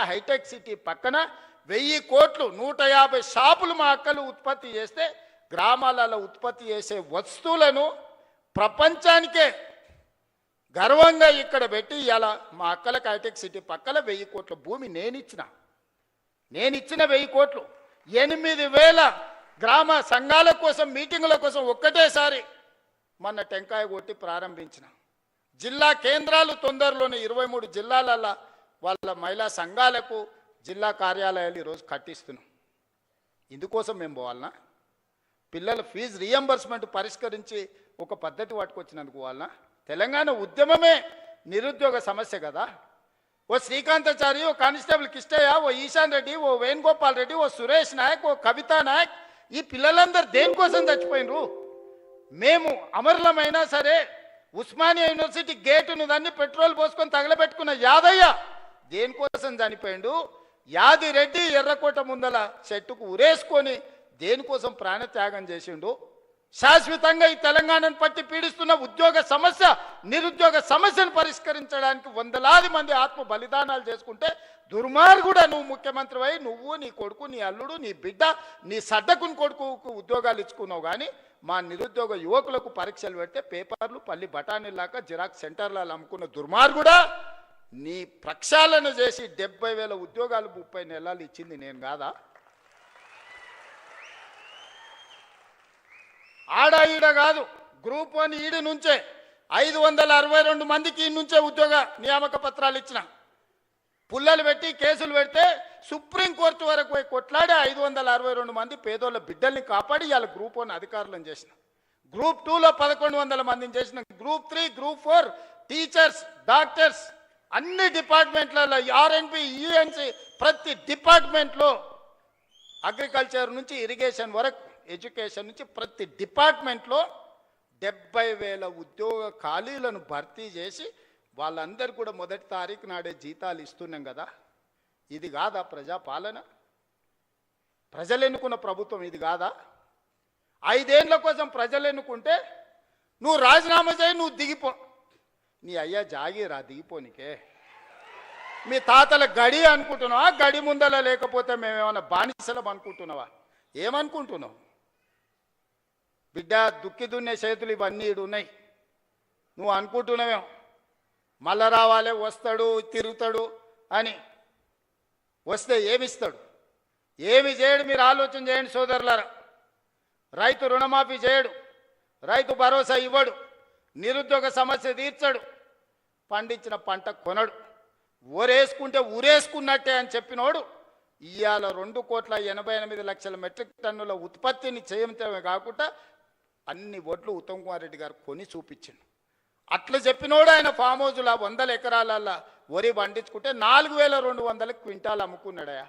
Hitech city పక్కన 1000 కోట్లు 150 షాపులు మా అక్కలు ఉత్పత్తి చేస్తే గ్రామాలలో ఉత్పత్తి చేసే వస్తువులను ప్రపంచానికే గర్వంగా ఇక్కడ పెట్టి ఇలా మా అక్కలకు హైటెక్ సిటీ పక్కన 1000 కోట్ల భూమి నేనిచ్చిన 1000 కోట్లు 8000 గ్రామ సంఘాల కోసం మీటింగుల కోసం ఒక్కటేసారి మొన్న టెంకాయ కొట్టి ప్రారంభించిన జిల్లా కేంద్రాలు తొందరలోనే 23 జిల్లాలలో వాళ్ళ మహిళా సంఘాలకు జిల్లా కార్యాలయాలు ఈరోజు కట్టిస్తున్నాం. ఇందుకోసం మేము పోవాలనా? పిల్లల ఫీజు రీఎంబర్స్మెంట్ పరిష్కరించి ఒక పద్ధతి పట్టుకొచ్చినందుకు పోవాలనా? తెలంగాణ ఉద్యమమే నిరుద్యోగ సమస్య కదా. ఓ శ్రీకాంతాచారి, ఓ కానిస్టేబుల్ కిష్టయ్య, ఓ ఈశాన్ రెడ్డి, ఓ వేణుగోపాల్ రెడ్డి, ఓ సురేష్ నాయక్, ఓ కవితా నాయక్, ఈ పిల్లలందరూ దేనికోసం చచ్చిపోయినరు? మేము అమరులమైనా సరే ఉస్మానియా యూనివర్సిటీ గేటును దాన్ని పెట్రోల్ పోసుకొని తగలబెట్టుకున్న యాదయ్య దేనికోసం చనిపోయిండు? యాదిరెడ్డి ఎర్రకోట ముందల చెట్టుకు ఉరేసుకొని దేనికోసం ప్రాణత్యాగం చేసిండు? శాశ్వతంగా ఈ తెలంగాణను పట్టి పీడిస్తున్న ఉద్యోగ సమస్య, నిరుద్యోగ సమస్యను పరిష్కరించడానికి వందలాది మంది ఆత్మ బలిదానాలు చేసుకుంటే దుర్మార్గుడా నువ్వు ముఖ్యమంత్రి అయి నువ్వు, నీ కొడుకు, నీ అల్లుడు, నీ బిడ్డ, నీ సడ్డకుని కొడుకుకు ఉద్యోగాలు ఇచ్చుకున్నావు. కానీ మా నిరుద్యోగ యువకులకు పరీక్షలు పెడితే పేపర్లు పల్లి బఠానీలాగా జిరాక్స్ సెంటర్లలో అమ్ముకున్న దుర్మార్గుడా, నీ ప్రక్షాళన చేసి 70,000 ఉద్యోగాలు 30 నెలలు ఇచ్చింది నేను కాదా? ఆడ ఈడ కాదు, గ్రూప్ 1 ఈడి నుంచే 562 మందికి ఈ నుంచే ఉద్యోగ నియామక పత్రాలు ఇచ్చిన. పుల్లలు పెట్టి కేసులు పెడితే సుప్రీంకోర్టు వరకు పోయి కొట్లాడి 562 మంది పేదోళ్ళ బిడ్డల్ని కాపాడి ఇవాళ గ్రూప్ 1 అధికారులను చేసిన. గ్రూప్ 2లో 1100 మందిని చేసిన. గ్రూప్ 3, గ్రూప్ 4 టీచర్స్, డాక్టర్స్ అన్ని డిపార్ట్మెంట్లలో ఆర్ఎన్బి, యుఎన్సి ప్రతి డిపార్ట్మెంట్లో అగ్రికల్చర్ నుంచి ఇరిగేషన్ వరకు ఎడ్యుకేషన్ నుంచి ప్రతి డిపార్ట్మెంట్లో 70,000 ఉద్యోగ ఖాళీలను భర్తీ చేసి వాళ్ళందరూ కూడా మొదటి తారీఖు నాడే జీతాలు ఇస్తున్నాం కదా. ఇది కాదా ప్రజాపాలన? ప్రజలు ఎన్నుకున్న ప్రభుత్వం ఇది కాదా? 5 ఏళ్ల కోసం ప్రజలు ఎన్నుకుంటే నువ్వు రాజీనామా చేయి, నువ్వు దిగిపో. నీ అయ్యా జాగీరా దిగిపోనికే? మీ తాతల గడి అనుకుంటున్నావా? గడి ముందల లేకపోతే మేమేమన్నా బానిసలం అనుకుంటున్నావా? ఏమనుకుంటున్నావు? బిడ్డ దుక్కి దున్నే చేతులు ఇవన్నీ ఉన్నాయి. నువ్వు అనుకుంటున్నావేమో మళ్ళా రావాలి, వస్తాడు, తిరుగుతాడు అని. వస్తే ఏమిస్తాడు? ఏమి చేయడు? మీరు ఆలోచన చేయండి సోదరులారా. రైతు రుణమాఫీ చేయడు, రైతు భరోసా ఇవ్వడు, నిరుద్యోగ సమస్య తీర్చడు, పండించిన పంట కొనడు. ఊరేసుకుంటే ఊరేసుకున్నట్టే అని చెప్పినోడు ఇవాళ 2,88,00,000 మెట్రిక్ టన్నుల ఉత్పత్తిని చేయటమే కాకుండా అన్ని ఒడ్లు ఉత్తమ్ కుమార్ రెడ్డి గారు కొని చూపించిండు. అట్లా చెప్పినోడు ఆయన ఫామ్ హౌస్లో 100 ఎకరాల వరి పండించుకుంటే 4,200 క్వింటాలు అమ్ముకున్నాడయా.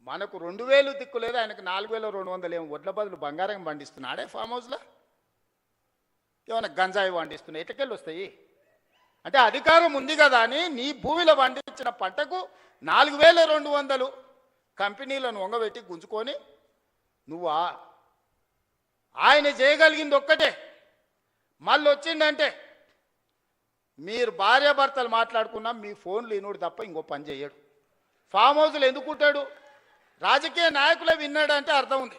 మనకు 2,000 దిక్కు లేదు, ఆయనకు 4,200 ఏమో వడ్ల బదులు బంగారం పండిస్తున్నాడే ఫామ్ హౌస్లో. ఏమైనా గంజాయి పండిస్తున్నాయి, ఎటకెళ్ళి వస్తాయి? అంటే అధికారం ఉంది కదా అని నీ భూమిలో పండించిన పంటకు 4,200 కంపెనీలను వంగబెట్టి గుంజుకొని నువ్వా? ఆయన చేయగలిగింది ఒక్కటే, మళ్ళీ వచ్చిందంటే మీరు భార్యాభర్తలు మాట్లాడుకున్నా మీ ఫోన్లు ఇనుడు తప్ప ఇంకో పని చేయడు. ఫామ్ హౌస్లు ఎందుకుంటాడు? రాజకీయ నాయకులే విన్నాడంటే అర్థం ఉంది,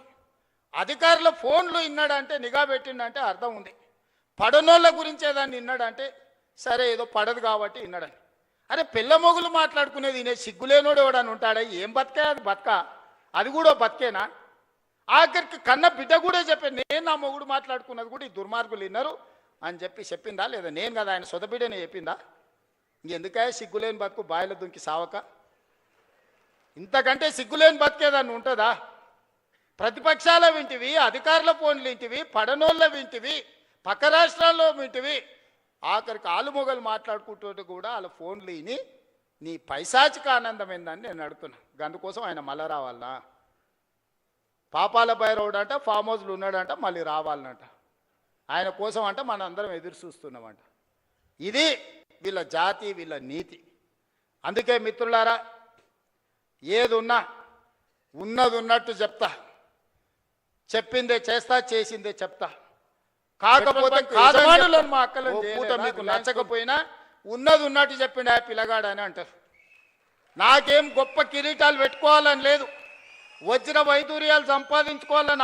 అధికారుల ఫోన్లు విన్నాడంటే, నిఘా పెట్టిండంటే అర్థం ఉంది. పడనోళ్ళ గురించే దాన్ని విన్నాడంటే సరే ఏదో పడదు కాబట్టి విన్నాడని. అరే పిల్ల మొగులు మాట్లాడుకునేది నేను సిగ్గులేనోడు ఎవడని ఉంటాడా? ఏం బతికే అది బతక? అది కూడా బతికేనా? ఆఖరికి కన్న బిడ్డ కూడా చెప్పాను, నేను నా మొగుడు మాట్లాడుకున్నది కూడా ఈ దుర్మార్గులు విన్నారు అని చెప్పిందా లేదా? నేను కదా ఆయన సొంత బిడ్డనే చెప్పిందా? ఇంకెందుకే సిగ్గులేని బతుకు బాయిల దుంకి సావక? ఇంతకంటే సిగ్గులేని బతికేదాన్ని ఉంటుందా? ప్రతిపక్షాల వింటివి, అధికారుల ఫోన్లు వింటివి, పడనోళ్ళ వింటివి, పక్క రాష్ట్రాల్లో వింటివి, ఆఖరికి ఆలుమొగలు మాట్లాడుకుంటూ కూడా వాళ్ళ ఫోన్లు విని నీ పైశాచిక ఆనందం ఏందని నేను అడుగుతున్నా. అందుకోసం ఆయన మళ్ళా రావాలనా? పాపాల భైరవుడు అంట ఫామ్ హౌస్లు ఉన్నాడంట, మళ్ళీ రావాలనంట. ఆయన కోసం అంట మన అందరం ఎదురు చూస్తున్నామంట. ఇది వీళ్ళ జాతి, వీళ్ళ నీతి. అందుకే మిత్రులారా, ఏది ఉన్నా ఉన్నది ఉన్నట్టు చెప్తా, చెప్పిందే చేస్తా, చేసిందే చెప్తా. కాకపోతే కాదమానులను మా అక్కలను పూట మీకు నచ్చకపోయినా ఉన్నది ఉన్నట్టు చెప్పిండు ఆ పిల్లగాడు అని అంటారు. నాకేం గొప్ప కిరీటాలు పెట్టుకోవాలని లేదు, వజ్ర వైదూర్యాలు సంపాదించుకోవాలని